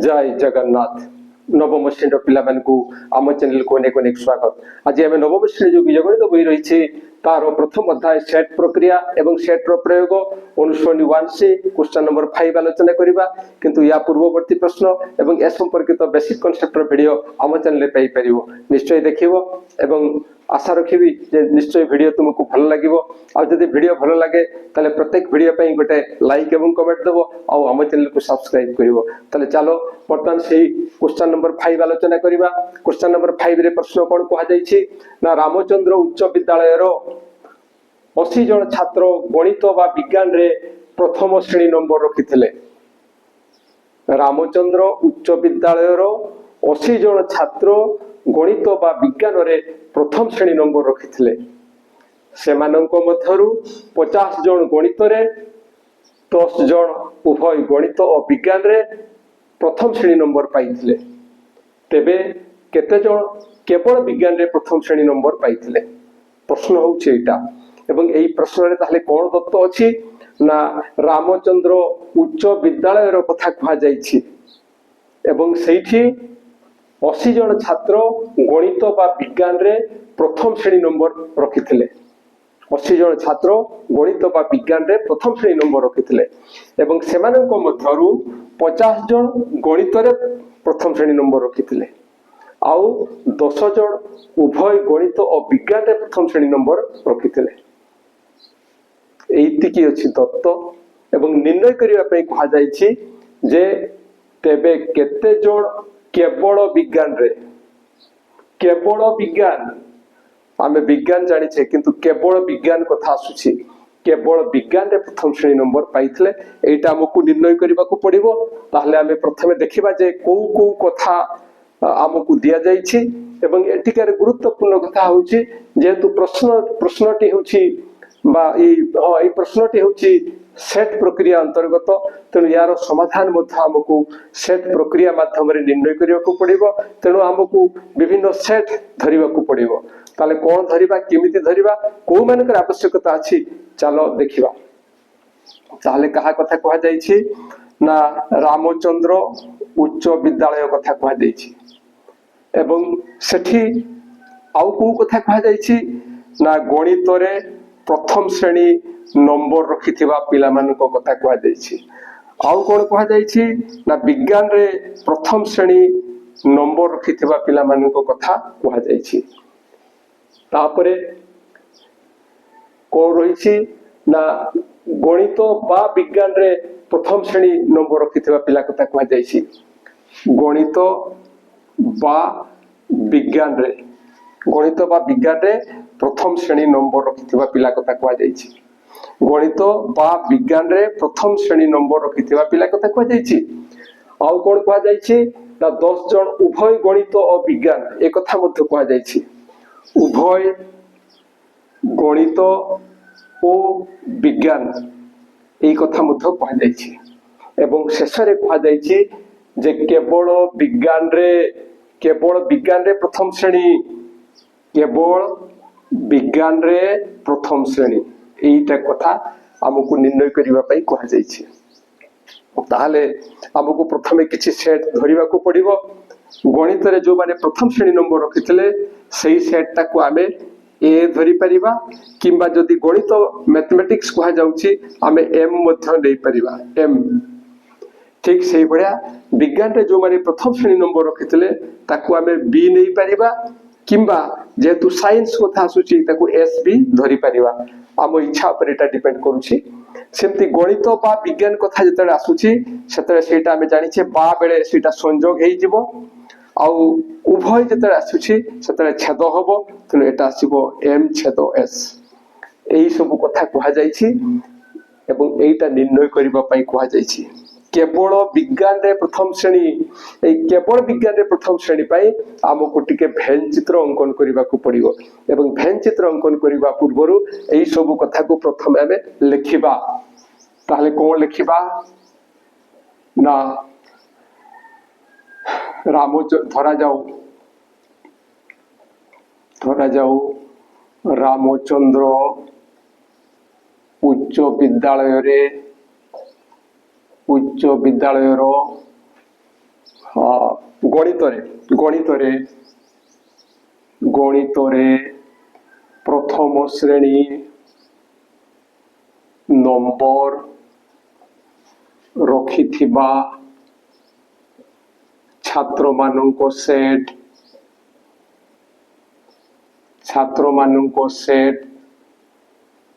जय जगन्नाथ नवम श्रेणी पिला आम चैनल को अनेक अनेक स्वागत। आज आम नवम श्रेणी जो बीजगणित बही रही तार प्रथम अध्याय सेट प्रक्रिया एवं सेट प्रयोग अनुष्ठान 1 से क्वेश्चन नंबर 5 आलोचना करबा। किंतु या पूर्ववर्ती प्रश्न एवं ए संपर्कित बेसिक कॉन्सेप्ट वीडियो आम चैनल पाई परिवो, निश्चय देखिवो एवं आशा रखिबी जे निश्चय वीडियो तुमको भल लागिवो। आ जदि वीडियो भल लागे ताले प्रत्येक वीडियो पई गोटे लाइक एवं कमेंट देबो आ आम चैनल को सब्सक्राइब करिवो। ताले चलो वर्तमान सेही क्वेश्चन नंबर 5 आलोचना करबा। क्वेश्चन नंबर 5 रे प्रश्न कोन कहा जाईछि ना रामचंद्र उच्च विद्यालय रो 80 जन छात्र गणित बा विज्ञान रे प्रथम श्रेणी नंबर रखिथिले। रामचंद्र उच्च विद्यालय रो 80 जन छात्र गणित बा विज्ञान रे प्रथम श्रेणी नंबर रखिथिले। सेमानंको मध्यरु 50 जन गणित रे 10 जन उभय गणित और विज्ञान रे प्रथम श्रेणी नंबर पाइथिले। तेबे केते जन केवल विज्ञान रे प्रथम श्रेणी नंबर पाइथिले? प्रश्न होउछि एटा। एवं एई प्रश्न रे ताहले कोन तत्व अछि ना रामचंद्र उच्च विद्यालय रो कथा कहा जाईछि एवं सेठी 80 जन छात्र गणित बा विज्ञान रे प्रथम श्रेणी नंबर रखिथिले। 80 जन छात्र गणित बा विज्ञान रे प्रथम श्रेणी नंबर रखिथिले एवं सेमानंको मध्यरु 50 जन गणित रे प्रथम श्रेणी नंबर रखिथिले आउ 10 जन उभय गणित और विज्ञान रे प्रथम श्रेणी नंबर रखिथिले। एइति की अछि तत्व एवं निर्णय करिवा पई कहा जाईछि जे तेबे केते जन केवल विज्ञान रे, केवल विज्ञान आमे विज्ञान जानि छे किंतु केवल विज्ञान कथा आसुछि, केवल विज्ञान रे प्रथम श्रेणी नंबर पाइथिले। एटा हमकु निर्णय करिबा को पड़िबो। ताहले आमे प्रथमे देखिबा जे को कथा हमकु दिया जाईछि एवं एटिकार गुरुत्वपूर्ण कथा होछि जेहेतु प्रश्नटी होछि बा ई प्रश्नटी होछि सेट प्रक्रिया अंतर्गत, तेणु यार समाधान मध्य हमकु सेट प्रक्रिया माध्यम रे निर्णय करिबा को पड़िबो। तेणु हमकु विभिन्न सेट धरिबा को पड़िबो। ताले कोन धरिबा, केमिति धरिबा, को मानकर आवश्यकता अछि चलो देखिबा। ताले कहा कथा कहा जाईछि ना रामचंद्र उच्च विद्यालय कथा कहा जाईछि एवं सेठी आउ को कथा कहा जाईछि ना गणित रे प्रथम श्रेणी नंबर रखिथिबा पिला मानको कथा कहा जाईछि। आउ कोन कहा जाईछि ना विज्ञान रे प्रथम श्रेणी नंबर रखिथिबा पिला मानको कथा कहा जाईछि। तापरे कोन रहिछि ना गणित बा विज्ञान रे प्रथम श्रेणी नंबर रखिथिबा पिला कथा कहा जाईछि। गणित बा विज्ञान रे, गणित बा विज्ञान रे प्रथम श्रेणी नंबर रखिथिबा पिला कथा कहा जाईछि। गणित बा विज्ञान रे प्रथम श्रेणी नंबर रखिथिबा पिला कथा कहा जाईछि। आउ कोन कहा जाईछि ना 10 जन उभय गणित और विज्ञान ए कथा मध्य कहा जाईछि। उभय गणित और विज्ञान ए कथा मध्य कहा जाईछि एवं शेष रे कहा जाईछि जे केवल विज्ञान रे प्रथम श्रेणी, केवल विज्ञान रे प्रथम श्रेणी एटा कथा हमकु निर्णय करिवा पई कहा जाईछि। ताहले हमकु प्रथमे किछि सेट धरिबा को पड़िबो। गणित रे जो माने प्रथम श्रेणी नंबर रखिथिले सेही सेट ताकू आमे ए धरि परिबा किंबा जदि गणित मैथमेटिक्स कहा जाउछि आमे एम मध्य नै परिबा एम। ठीक सेही बढिया विज्ञान रे जो माने प्रथम श्रेणी नंबर रखिथिले ताकू आमे बी नै परिबा किंबा जेतु साइंस कथा आसुछि ताकू एस भी धरि परिबा। आम इच्छा पर एटा डिपेंड करूछि। सेमति गणित बा विज्ञान कथा जतले आसुछि सेतले सेटा आमे जानिछे बा बेले सेटा संयोग हेइ जिवो आउ उभय जतले आसुछि सेतले छेद होबो, तेनु एटा आसीबो एम छेद एस। एई सब कथा कहा जाईछि एवं एटा निर्णय करिबा पई कहा जाईछि। केवल विज्ञान रे प्रथम श्रेणी, केवल विज्ञान रे प्रथम श्रेणी पाई हमको टिके भेन चित्र अंकन करिबा को पड़िबो एवं भेन चित्र अंकन करिबा पूर्वरु एई सब कथा को प्रथम आमे लिखिबा। ताहले कोन लिखिबा ना धरा जाऊ रामचंद्र उच्च विद्यालय रो গণিতরে গণিতরে গণিতরে প্রথম শ্রেণী নম্বর রখিথিবা ছাত্র ମାନଙ୍କ সেট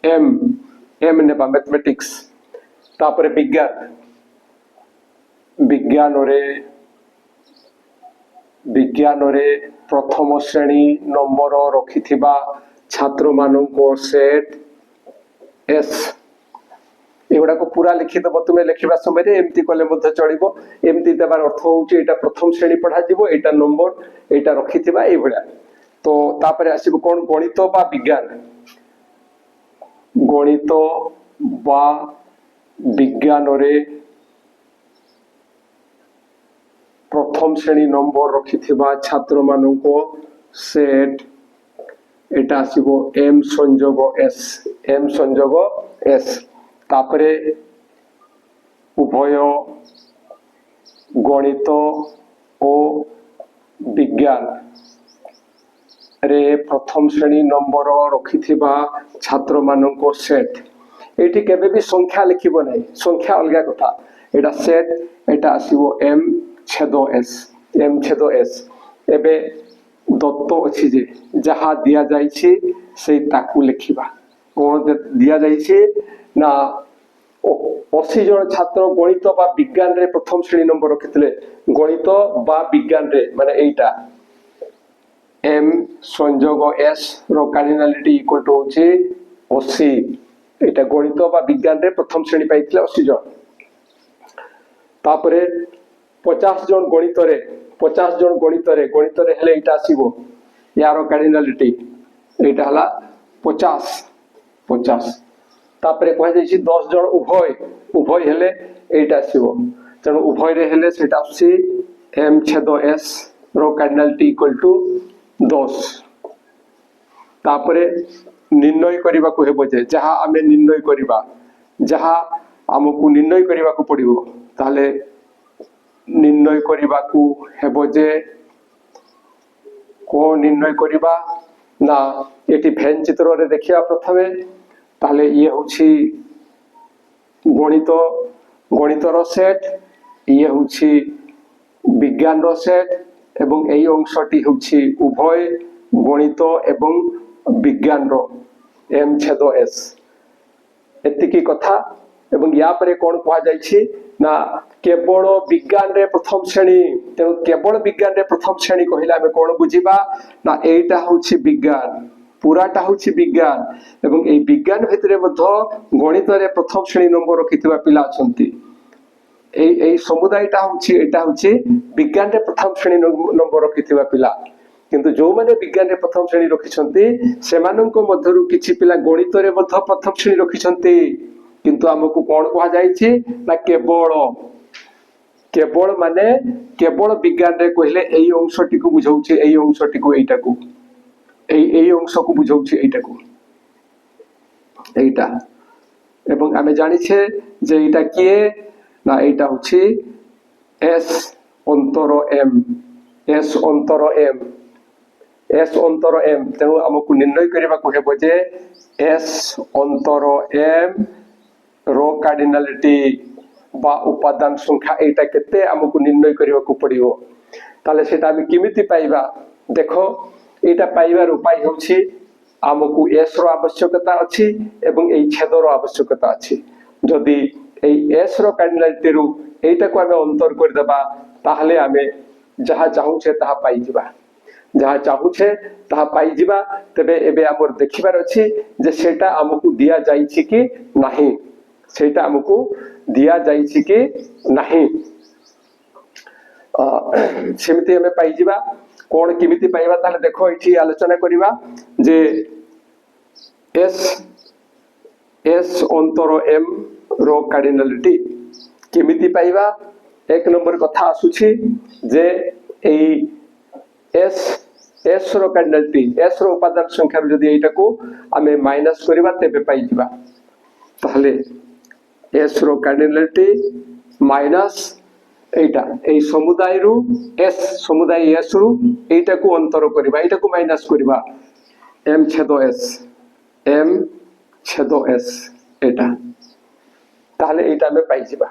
এম এম নেবা ম্যাথমেটিক্স তারপরে বিজ্ঞাନରେ প্রথম শ্রেণী নম্বর রখিথিবা ছাত্র ମାନଙ୍କ সেট এস এগুড়াক পুরা লিখিদেব তুমি লেখিবা সময় এমতি কলে মধ্যে চলিব এমতি দেবার অর্থ হচ্ছে এটা প্রথম শ্রেণী পড়া যাব এটা নম্বর এটা রখিথিবা এইভাবে তো তারপরে আসিব কোন গণিত বা বিজ্ঞান গণিত বা বিজ্ঞাନରେ প্রথম শ্রেণী নম্বর রখিথিবা ছাত্র ମାନଙ୍କ সেট এটা আসিব এম সংযোগ এস তারপরে উভয় গণিত ও বিজ্ঞান রে প্রথম শ্রেণী নম্বর রখিথিবা ছাত্র ମାନଙ୍କ সেট এটি কেবে বি সংখ্যা লিখিব নাই সংখ্যা অলগা কথা এটা সেট এটা আসিব এম ছেদ এস এবে দত্ত অছি যে যাহা দিয়া যাইছে সেই তাকু লিখিবা কোন দিয়া যাইছে না 80 জন ছাত্র গণিত বা বিজ্ঞান রে প্রথম শ্রেণী নম্বর রখিলে গণিত বা বিজ্ঞান রে মানে এইটা এম সংযোগ এস র কার্ডিনালিটি ইকুয়াল টু হচ্ছে 80 এটা গণিত বা বিজ্ঞান রে প্রথম শ্রেণী পাইଥିଲେ 80 জন তারপরে 50 জন গণিতরে হেলে এটা আসিব ইয়ার কার্ডিনালিটি এটা হলা 50 তারপরে কহ যাইছি 10 জন উভয় হেলে এইটা আসিব তেণু উভয় রে হেলে সেটা আসছে এম ছেদ এস র কার্ডিনালিটি ইকুয়াল টু 10 তারপরে নির্ণয় করিবাকু হেব যে যাহা আমি নির্ণয় করিবা যাহা আমকু নির্ণয় করিবাকু পড়িব তাহলে নির্ণয় করিবাকু হেব যে কোন নির্ণয় করিবা না এটি ভেন চিত্রে দেখিবা প্রথমে তাহলে ইয়ে হচ্ছে গণিতর সেট ইয়ে হচ্ছে বিজ্ঞানর সেট এবং এই অংশটি হচ্ছে উভয় গণিত এবং বিজ্ঞানর এম ছেদ এস এতিকি কথা এবং ইয়া পরে কোন কুয়া যাইছি না কেবল বিজ্ঞান রে প্রথম শ্রেণী তেণু কেবল বিজ্ঞান রে প্রথম শ্রেণী কহিলে আমি কোন বুঝিবা না এইটা হচ্ছে বিজ্ঞান পুরাটা হচ্ছে বিজ্ঞান এবং এই বিজ্ঞান ভিতরে মধ্য গণিতরে প্রথম শ্রেণী নম্বর রখিথিবা পিলা অছন্তি এই সমুদায়টা হচ্ছে এটা হচ্ছে বিজ্ঞান রে প্রথম শ্রেণী নম্বর রখিথিবা পিলা কিন্তু যোউমানে বিজ্ঞান রে প্রথম শ্রেণী রখিছন্তি সেମାନଙ୍କ মধ্যରୁ କିଛି ପିଲା ଗଣିତରେ ମଧ୍ୟ ପ୍ରଥମ ଶ୍ରେଣୀ ରଖିଛନ୍ତି କିନ୍ତୁ ଆମକୁ କଣ କୁହା ଯାଇଛି ନା କେବଳ ମାନେ କେବଳ ବିଜ୍ଞାନ ରେ କହିଲେ ଏଇ ଅଂଶଟିକୁ ବୁଝାଉଛି ଏଇ ଅଂଶଟିକୁ এইটাକୁ এই অংশକୁ বুঝাଉଛି এইটা এবং আমি জানিছে যে এটা কি না এটা হচ্ছে এস অন্তর এম তেণু আমাকে নির্ণয় করিবাকু হেব যে এস অন্তর এম র কার্ডিনালিটি বা উপাদান সংখ্যা এইটা কেতে আমাকে নির্ণয় করিবাকু পড়িব তাহলে সেটা আমি কিমিতি পাইবা দেখো এটা পাইবার উপায় হচ্ছে আমকু এস র আবশ্যকতা আছে এবং এই ছেদর আবশ্যকতা আছে যদি এই এস র কার্ডিনালিটি রু এইটাকে আমি অন্তর করে দেবা তাহলে আমি যাহা চাহুছে তাহা পাইଯିବା তেবে এবে আমর দেখিবার আছে যে সেটা আমকু দিয়া যাইছি কি নাহি সেমিতি আমি পাইଯିବା কোন কিমিতি পাইবা তাহলে দেখো এটি আলোচনা করিবা যে এস অন্তর এম র কার্ডিনালিটি কিমিতি পাইবা এক নম্বর কথা আসুছি যে এই এস র কার্ডিনালিটি এস র উপাদান সংখ্যার যদি এইটাকু আমি মাইনাস করিবা তেবে পাইଯିବା তাহলে এস র কার্ডিনালিটি মাইনাস এইটা এই সমুদায় রু এস সমুদায় এস রু এইটাকু অন্তর করিবা এইটাকু মাইনাস করিবা এম ছেদ এস এম ছেদ এস এটা তাহলে এইটা আমি পাইଯିବା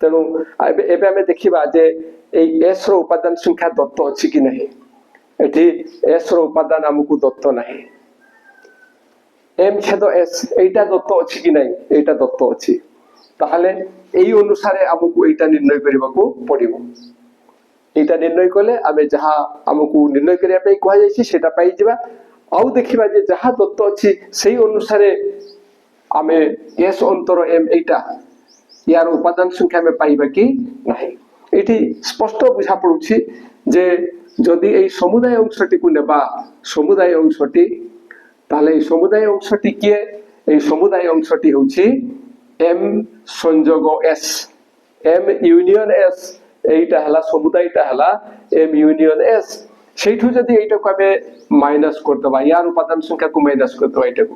তেণু এবে আমি দেখিবা যে এই এস র উপাদান সংখ্যা দত্ত আছে কি নাই এটি এস র উপাদান আমকু দত্ত নাই এম ছেদ এস এইটা দত্ত আছে কি নাই এইটা দত্ত আছে তাহলে এই অনুসারে আমকু এইটা নির্ণয় করিবাকু পড়িব এইটা নির্ণয় করলে আমি যাহা আমকু নির্ণয় করিয়া পাই কোয়া যাইছি সেটা পাইଯିବା আউ দেখিবা যে যাহা দত্ত আছে সেই অনুসারে আমি এস অন্তর এম এইটা ইয়ার উপাদান সংখ্যা আমি পাইবা কি নাই এটি স্পষ্ট বুঝা পড়ুছি যে যদি এই সমুদায় অংশটিকু নেবা সমুদায় অংশটি তাহলে এই সমুদায় অংশটি কি এই সমুদায় অংশটি হচ্ছে এম সংযোগ এস এম ইউনিয়ন এস এইটা হলা সমুদায়টা হলা এম ইউনিয়ন এস সেইঠু যদি এইটাকু আমি মাইনাস করতে বা ইয়ার উপাদান সংখ্যাকু মাইনাস করতে এইটাকু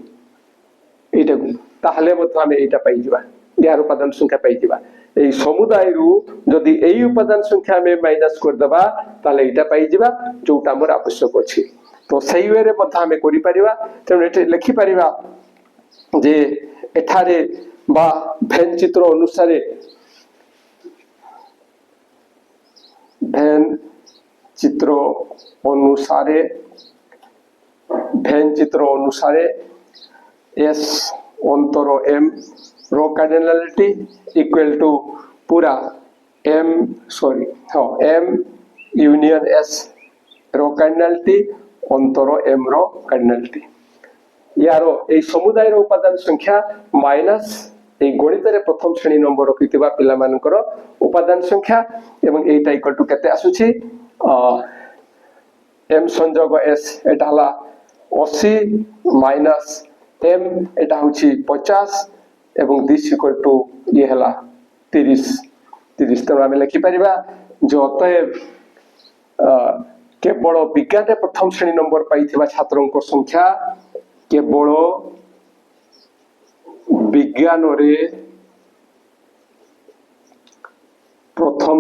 তাহলে মতো আমি এইটা পাইଯିବା ইয়ার উপাদান সংখ্যা পাইଯିବା এই সমুদায় রু যদি এই উপাদান সংখ্যা আমি মাইনাস করদেবা তাহলে এইটা পাইଯିବା যোটা আমার আবশ্যক আছে তো সেই ওয়ে মধ্যে আমি করি পারিবা তেমন এটা লিখি পারিবা যে এঠারে বা ভেন চিত্র অনুসারে ভেন চিত্র অনুসারে এস অন্তর এম रो कार्डिनलिटी इक्वल टू पूरा एम यूनियन एस रो कार्डिनलिटी अंतर एम रो कार्डिनलिटी यारो ए समुदाय रो उपादान संख्या माइनस ए गणित रे प्रथम श्रेणी नंबर रखितिबा पिला मानकर उपादान संख्या एवं एटा इक्वल टू केते आसुची एम संयोग एस एटा हला 80 माइनस एम एटा होची 50 এবং দিস ইকুয়াল টু ইয়ে হলা 30 তো আমি লিখি পারিবা যে অতএব কেবল বিজ্ঞানে প্রথম শ্রেণী নম্বর পাইଥିବା ছাত্রଙ୍କ সংখ্যা কেবল বিজ্ঞাନରେ প্রথম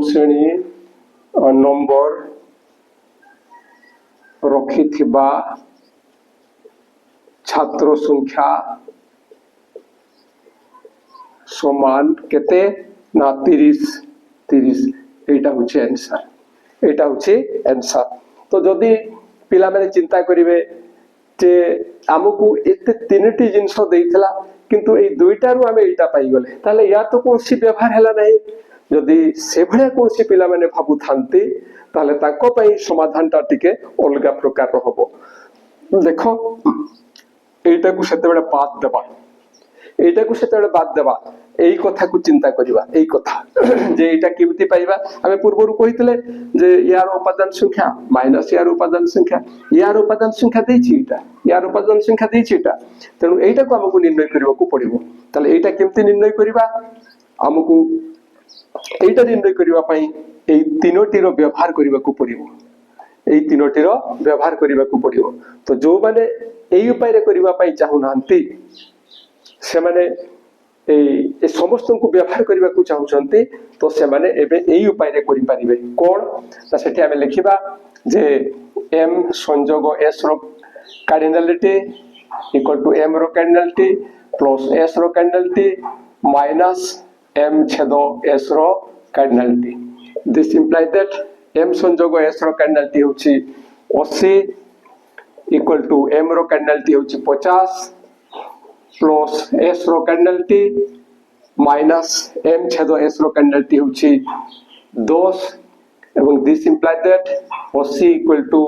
শ্রেণী নম্বর রখিଥିବା छात्र संख्या समान केते ना 30 एटा होचे आंसर तो जदि पिला माने चिंता करिवे जे हमकु एते तीनटी जिंस देइथला किंतु ए दुईटा रु हमें एटा पाई गले ताले या तो कोनसी व्यवहार हला नाही जदि से भले कोनसी पिला माने भाबु थांती ताले ताको पई समाधानटा टिके अलगा प्रकार रहबो देखो এইটাকু সেতেবেলে বাদ দেবা এই কথাকু চিন্তা করিবা এই কথা যে এটা কিমিতি পাইবা আমি পূর্বরু কইতলে যে ইয়ার উপাদান সংখ্যা মাইনাস ইয়ার উপাদান সংখ্যা দেইছি এটা ইয়ার উপাদান সংখ্যা দেইছি এটা তেনু এইটাকু আমাকু নির্ণয় করিবাকু পড়িবো তাহলে এইটা কিমিতি নির্ণয় করিবা আমাকু এইটা নির্ণয় করিবা পাই এই তিনোটির ব্যবহার করিবাকু পড়িবো তো जो माने এই উপায়ে করিবা পাই চাহু নান্তি সে মানে এই সমস্তଙ୍କୁ ব্যবহার করিবাকু চাহুচন্তি তো সে মানে এবে এই উপায়ে করি পারিবে কোন তা সেটি আমি লিখিবা যে m সংযোগ s র कार्डिनलिटी इक्वल टू m रो कार्डिनलिटी प्लस s रो कार्डिनलिटी माइनस m छेद s रो cardinality this implies that m संयोग s रो कार्डिनलिटी होची 80 इक्वल टू m रो कार्डिनलिटी होची 50 प्लस s रो कार्डिनलिटी माइनस m छेद s रो कार्डिनलिटी होची 10 एवं this implies that 80 equal to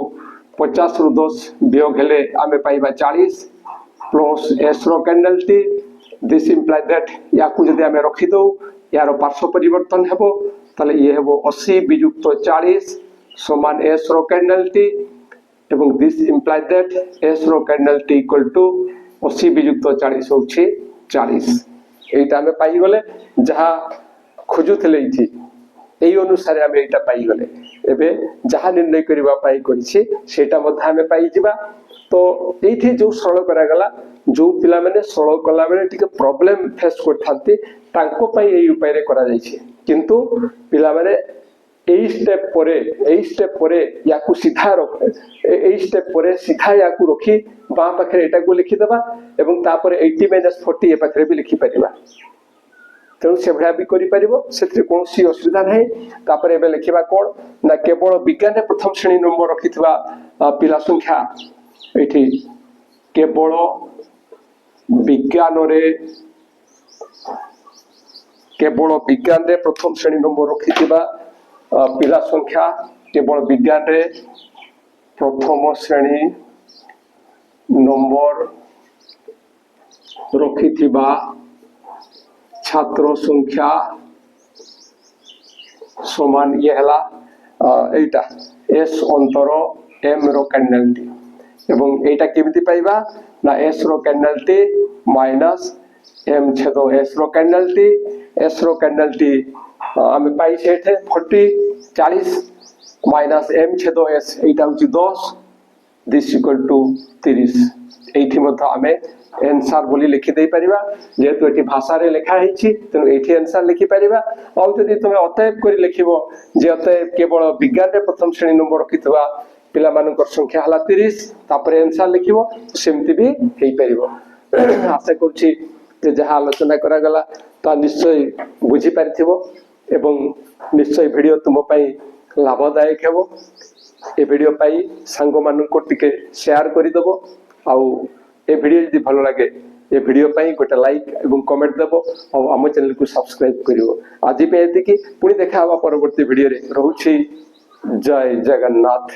50 रु 10 वियोग हेले आमे पाइबा 40 प्लस s रो कार्डिनलिटी दिस इंप्लाइज दैट याकु जदि आमे रखि दो यार पार्श्व परिवर्तन हेबो ताले ये हेबो 80 वियुक्त 40 समान s रो कार्डिनलिटी एवं दिस इंप्लाइज दैट s रो कार्डिनलिटी इक्वल टू 80 वियुक्त 40 होछि 40 एटा हमें पाई गले जहा खोजुथले इथि এই অনুসারে আমি এটা পাই গলে এবে যাহা নির্ণয় করিবা পাই করিছি সেটা মধ্যে আমি পাই যিবা তো এইঠি যে সরল করা গলা जो पिला माने 16 कला बेले टिके प्रॉब्लम फेस करथांती तांको पई एई उपाय रे करा जायछि किंतु पिला माने एई स्टेप परे याकू सीधा रख एई स्टेप परे सीधा याकू रखी बा पाखरे एटा को लिखि दबा एवं तापर 80 - 40 ए पाखरे भी लिखि परिबा तेणु से भाया भी करि परिबो सेतिर कोनसी असुविधा नै तापर एबे लिखिबा कोन ना केवल विज्ञान प्रथम श्रेणी नंबर रखितबा पिला संख्या एठी केवल विज्ञान रे प्रथम श्रेणी नंबर रखितबा पिला संख्या केवल विज्ञान रे प्रथम श्रेणी नंबर रखितबा छात्र संख्या समान ये हला एटा एस अंतर एम रो कैंडलटी एवं एटा केमिति पाइबा ना एस रो कैंडलटी माइनस एम छेद एस रो कैंडलटी आमे पाई सेठे 40 माइनस एम छेद एस एटा होची 10 दिस इक्वल टू 30 एठी मत आमे आंसर बोली लिखि दे परिबा जेतु एठी भाषा रे लिखा हेछि तनो एठी आंसर लिखि परिबा आ जदि तुमे अतएब करी लिखिबो जे अतएब केवल विज्ञान रे प्रथम श्रेणी नंबर रखितबा पिला मानकर संख्या हला 30 तापर आंसर लिखिबो सेमति भी हेइ परिबो आशा करछि जे जहा आलोचना करा गला ता निश्चय बुझी पारिथिबो एवं निश्चय वीडियो तुम पई लाभदायक हेबो ए वीडियो पाई सांग माननको टिके शेयर करि दबो आउ ए वीडियो यदि भलो लागे ए वीडियो पाई गोटे लाइक एवं कमेंट देबो और हम चैनल को सब्सक्राइब करिवो आज पे एति कि पुनी देखा हवा परवर्ती वीडियो रे रहउछि जय जगन्नाथ।